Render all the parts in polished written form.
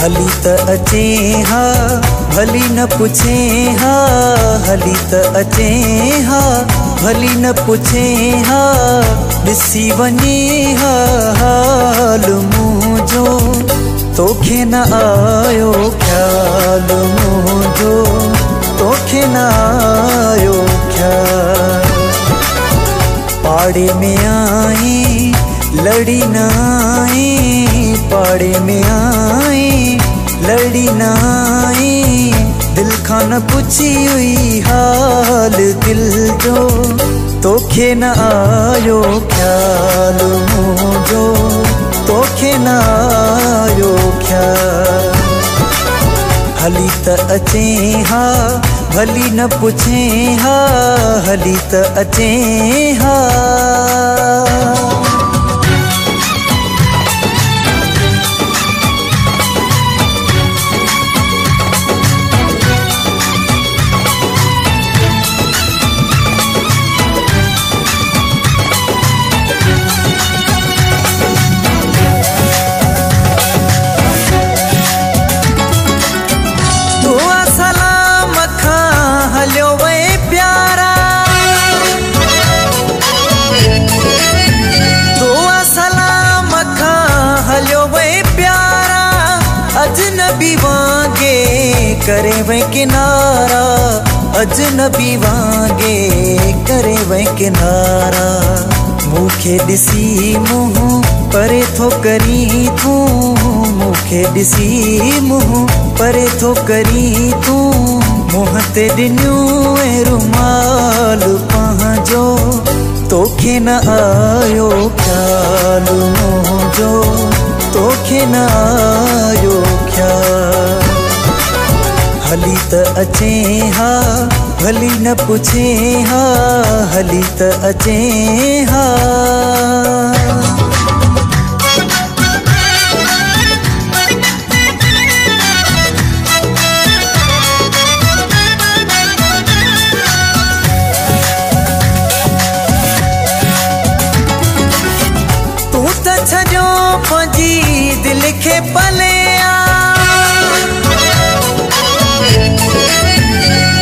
हली त अचे हा भली न पुछे हा, हली त अचे हा भली न पुछे हा, ॾिसी वञे हा हाल मुंहिंजो, तोखे न आयो ख्याल मुंहिंजो, तोखे न आयो ख्याल। पाड़े में आई लड़ी न आई, पाड़े में आई लड़ी न आई, दिल खां न पुछी हुई हाल दिल जो, तोखे न आयो ख्याल मुंहिंजो, तोखे न आयो ख्याल। हली त अचे हा भली न पुछे हा, हली त अचे हा। अजनबी वांगे करे वै किनारा, अजनबी वांगे करे वै किनारा, मूंखे ॾिसी मुंहुं परे थो करी तूं, मूंखे ॾिसी मुंहुं परे थो करी तूं, मुंहं ते ॾिनियूं ऐं रुमाल पंहिंजो, तोखे न आयो ख्याल मुंहिंजो, तोखे न आयो ख्याल। हली त अचे हा भली न पुछे हा, हली त अचे हा। तू त छजो पंहिंजी दिल खे पले आ,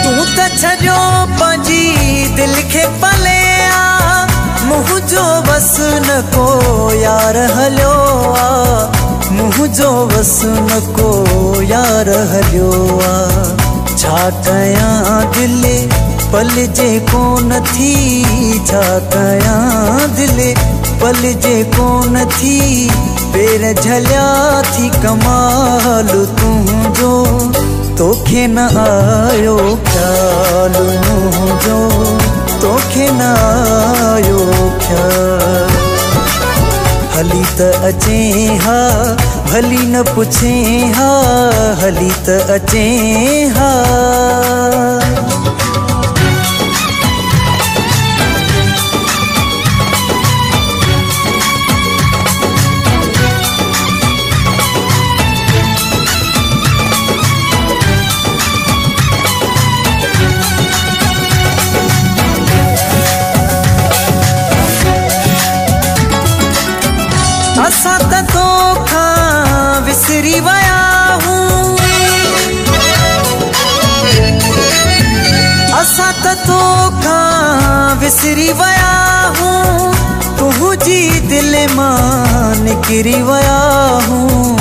तू त छजो पंहिंजी दिल खे पले आ, मुंहिंजो बस न को यार हलियो आ, मुंहिंजो बस न को यार हलियो आ। छा कयां दिल पल जे कोन थी, छा कयां दिल पल जे कोन थी, पेर झलिया थी कमाल तुंहिंजो, तोखे न आयो ख्याल मुंहिंजो, तोखे न आयो ख्याल। हली त अचे हा भली न पुछे हा, हली त अचे हा। असां त तोखां विसरी विया हूं, असां त तोखां विसरी विया हूं, तुंहिंजी दिल मां निकिरी विया हूं,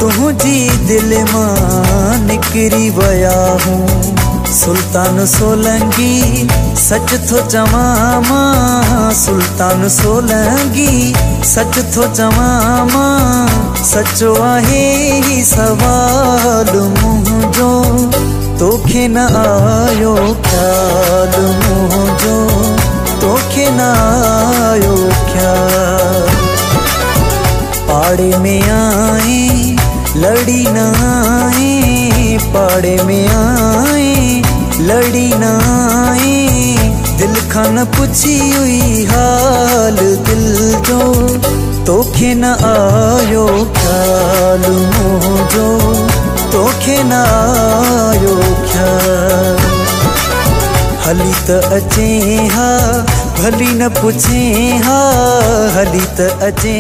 तुंहिंजी दिल मां निकिरी विया हूं। सुल्तान सोलंगी सच थो चवां मां, सुल्तान सोलंगी सच थो चवां मां, सचो आहे ही सवाल मुंहिंजो, तोखे न आयो ख्याल मुंहिंजो, तोखे न आयो ख्याल। पाड़े में आई लड़ी न आई, पाड़े में आई लड़ी न आई, दिल खां न पुछी हुई हाल दिल जो, तोखे न आयो ख्याल मुंहिंजो, तोखे न आयो ख्याल। हली त अचे हा भली न पुछे हा, हली त अचे